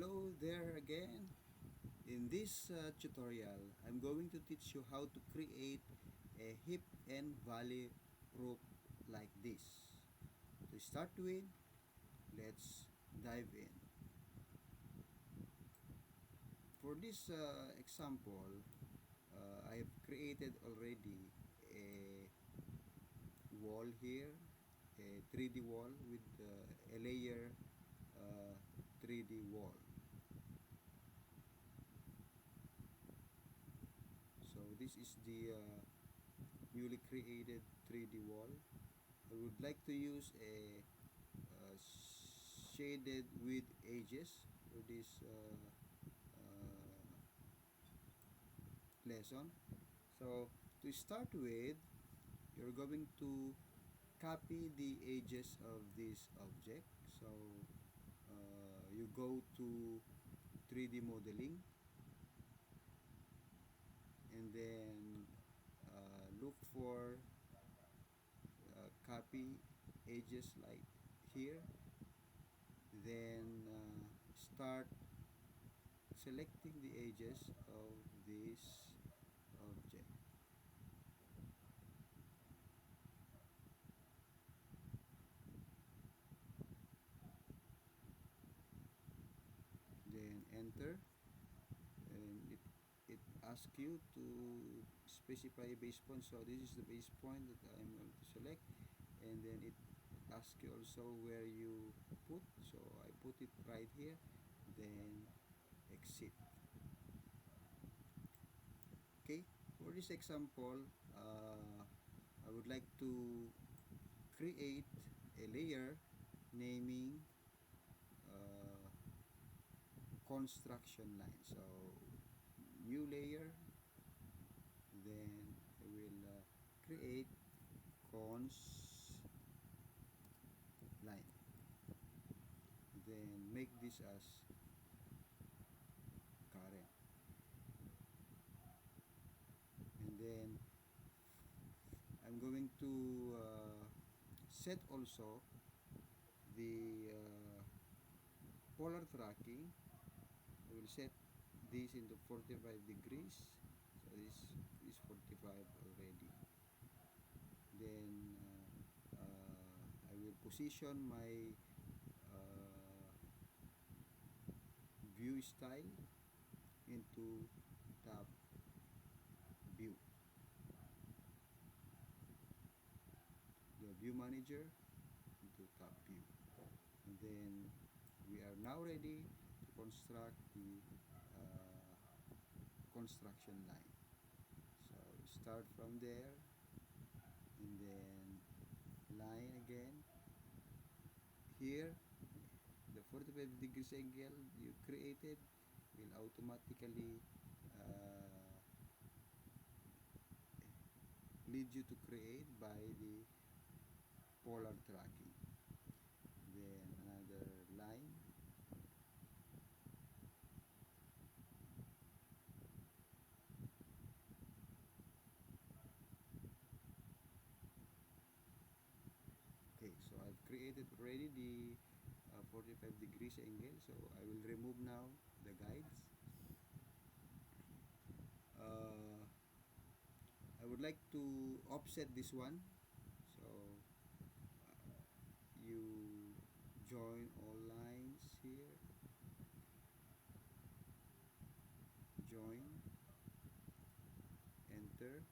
Hello there again. In this tutorial, I'm going to teach you how to create a hip and valley rope like this. To start with, let's dive in. For this example, I have created already a wall here, a 3D wall with a layer 3D wall. So this is the newly created 3D wall. I would like to use a shaded with edges for this lesson. So to start with, you're going to copy the edges of this object. So you go to 3D modeling and then look for copy edges like here, then start selecting the edges of this object. Then enter, and it asks you to specify a base point. So this is the base point that I'm going to select, and then it asks you also where you put. So I put it right here, then exit. Okay, for this example, I would like to create a layer naming uh, construction line. So new layer, then I will create cons line, then make this as current, and then I'm going to set also the polar tracking. I will set this into 45 degrees. So this is 45 already. Then I will position my uh, view style into top view, the view manager into top view, and then we are now ready to construct the construction line. So start from there, and then line again here. The 45 degrees angle you created will automatically uh, lead you to create by the polar tracking. Then another line, okay, so I've created already the 45 degrees angle. So I will remove now the guides. uh, I would like to offset this one. So you join all lines here, join, enter,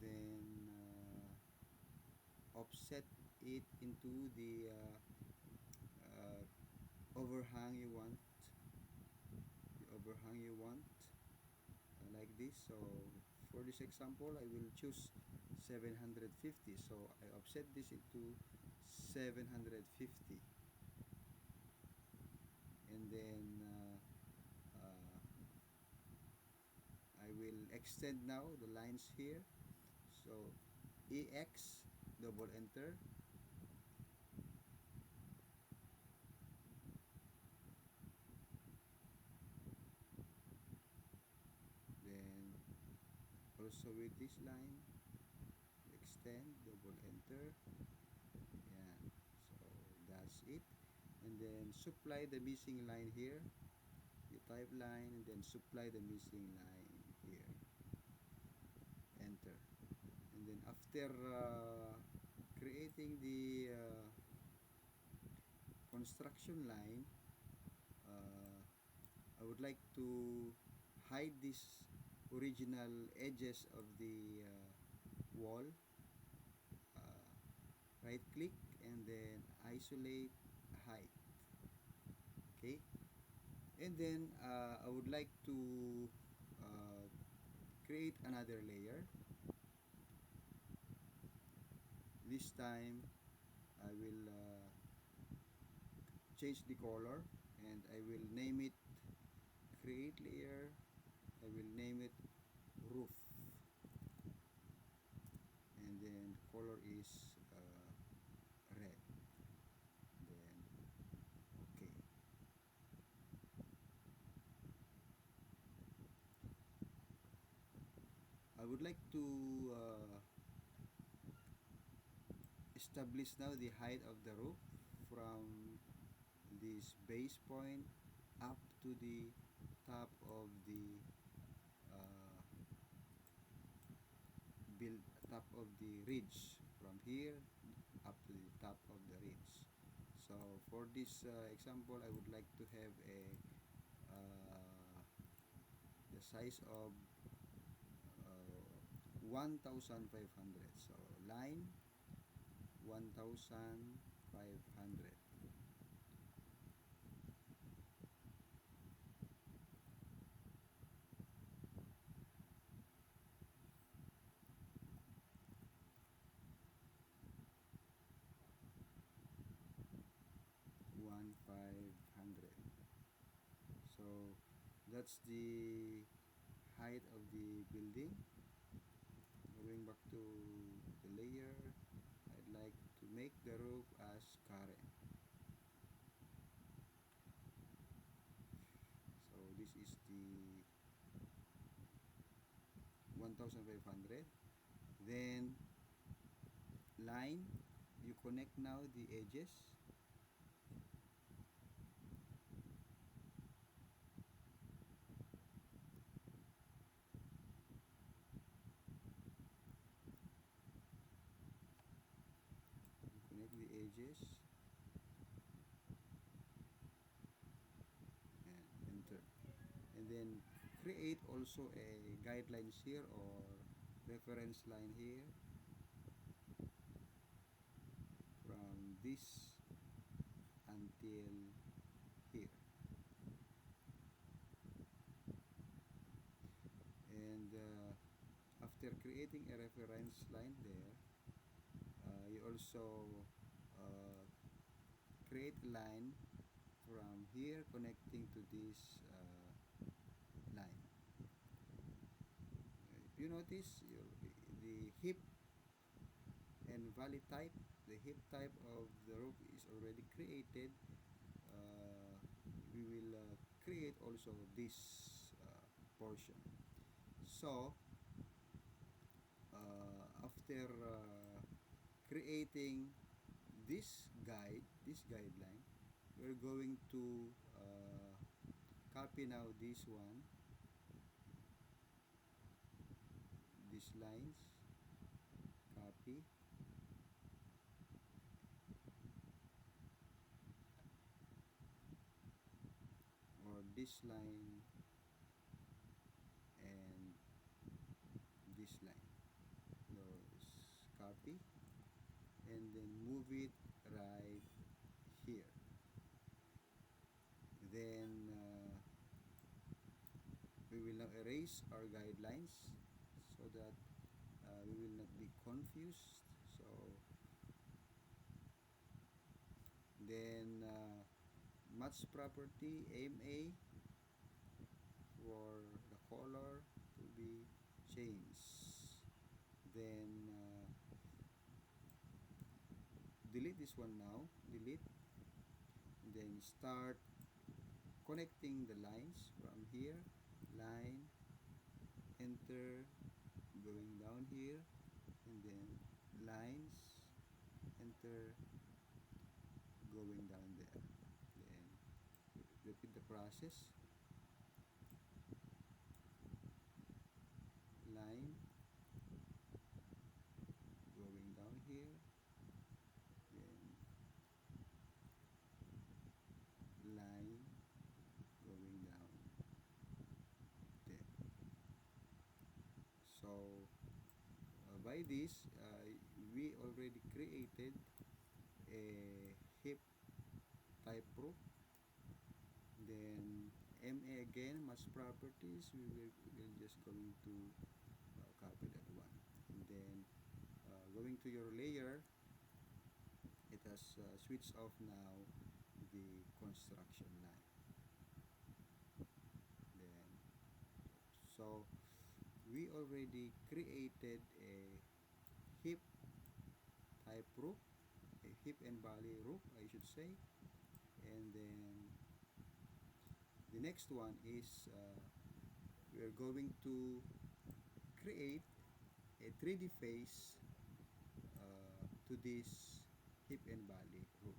then offset it into the overhang you want, like this. So for this example, I will choose 750. So I offset this into 750, and then I will extend now the lines here. So EX, double enter, then also with this line extend, double enter. Yeah, so that's it. and then supply the missing line here. You type line and then supply the missing line here. Enter. And then after creating the construction line, uh, I would like to hide this original edges of the wall. Right click and then isolate height. Okay, and then I would like to uh, create another layer. This time I will change the color and I will name it create layer. I will name it roof, and then the color is red. Then okay. I would like to establish now the height of the roof from this base point up to the top of the uh, build top of the ridge, from here up to the top of the ridge. So for this example, I would like to have a the size of 1500. So line 1500. 1500. So that's the height of the building. Going back to the layer, I'd like to make the roof as current. So this is the 1500. Then line, you connect now the edges. You connect the edges and enter. And then create also a guidelines here or reference line here from this until here. And after creating a reference line there, you also uh, create a line from here connecting to this line. If you notice, the hip and valley type, the hip type of the roof is already created. uh, we will create also this portion. So after creating this guideline, we're going to copy now this one, these lines, copy, or this line and this line. Those copy and then move it right here. Then we will now erase our guidelines so that we will not be confused. So then match property MA for the color to be changed. Then delete this one now, delete, and then start connecting the lines from here, line, enter, going down here, and then lines, enter, going down there. repeat the process. Line going down here, then line going down there. So by this, we already created a hip type group. Then MA again, mass properties, we're just going to copy that one. And then going to your layer, it has switched off now the construction line. Then, so we already created a hip type group, a hip and valley group, I should say. And then the next one is we're going to create a 3D face to this hip and valley group.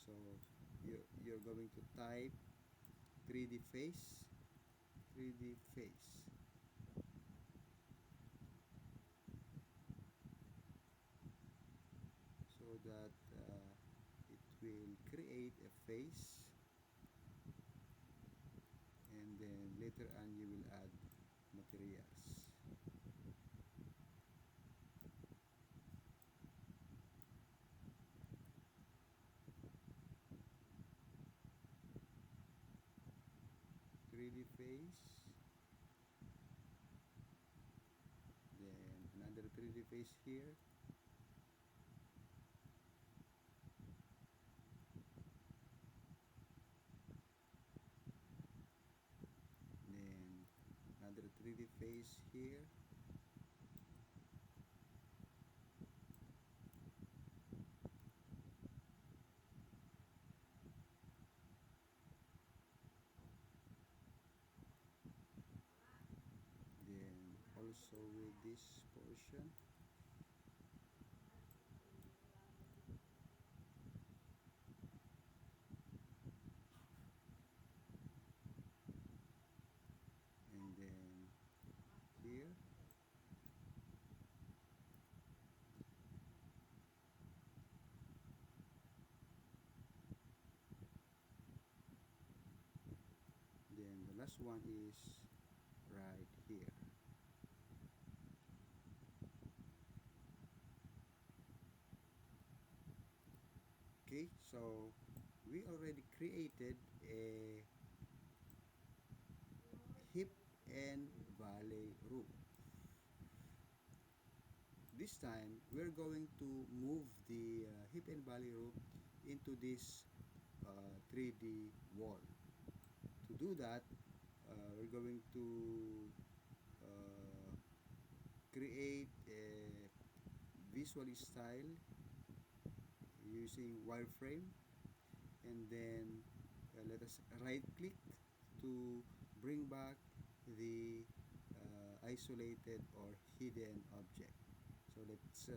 So you're going to type 3D face, 3D face. So that it will create a face, and then later on you will add materials. Three D face, then another 3D face here, then another 3D face here, then also with this portion, and then here, then the last one is right here. Okay, so we already created a hip and valley roof. This time we're going to move the hip and valley roof into this 3D wall. To do that, we're going to uh, create a visual style using wireframe, and then let us right click to bring back the isolated or hidden object. So let's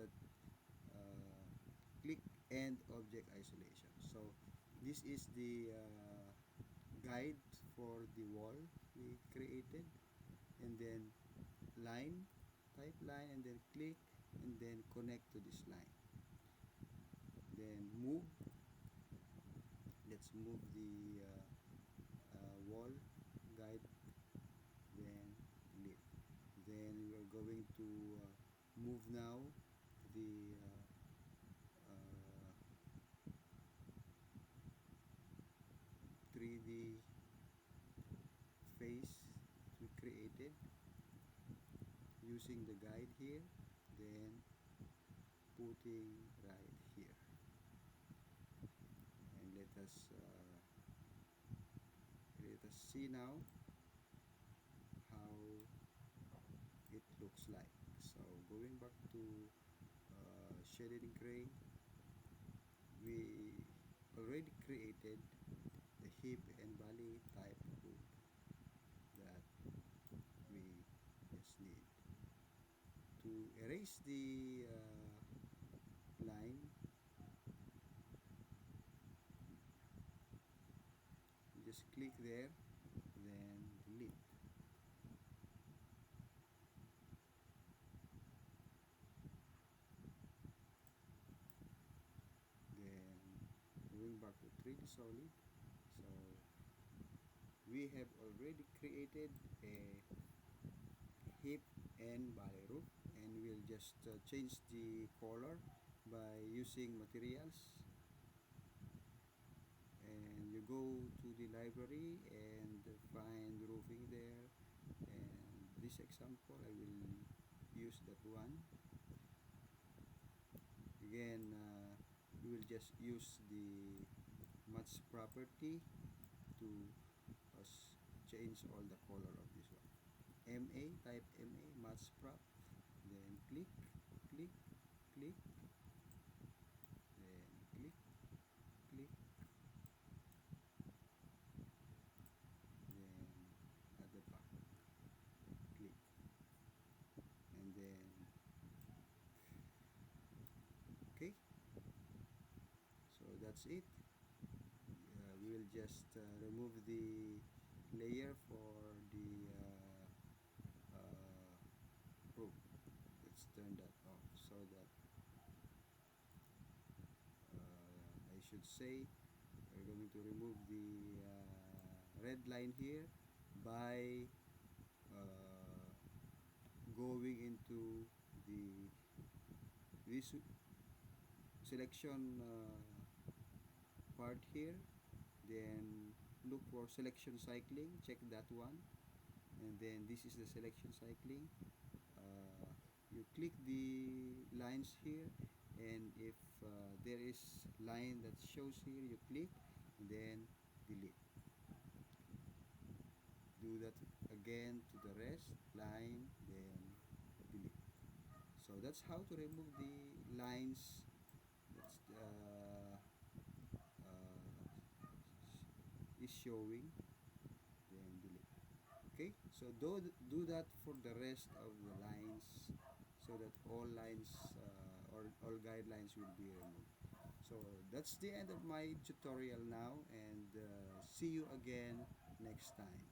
click end object isolation. So this is the guide for the wall we created, and then line, type line, and then click, and then connect to this line. Then move, let's move the wall guide, then lift. Then we are going to move now the 3D face we created using the guide here, then putting right here, and let us see now how it looks like. So going back to shaded gray, we already created the hip and valley type group that we just need. To erase the line, just click there, then delete. Then going back to 3D solid. So we have already created a hip and valley roof, and we'll just change the color by using materials. And you go to the library and find roofing there, and this example I will use that one. Again, we will just use the match property to change all the color of this one. Type MA, match prop, then click, click, click, then click, click, then at the back, click, and then okay. So that's it. We will just remove the layer for the rope. Let's turn that off so that I should say we're going to remove the red line here by going into the this selection part here, then look for selection cycling, check that one, and then this is the selection cycling. You click the lines here, and if there is line that shows here, you click and then delete. Do that again to the rest line, then delete. So that's how to remove the lines that's is showing, then delete. Okay, so do that for the rest of the lines, so that all lines or all guidelines will be removed. So that's the end of my tutorial now, and see you again next time.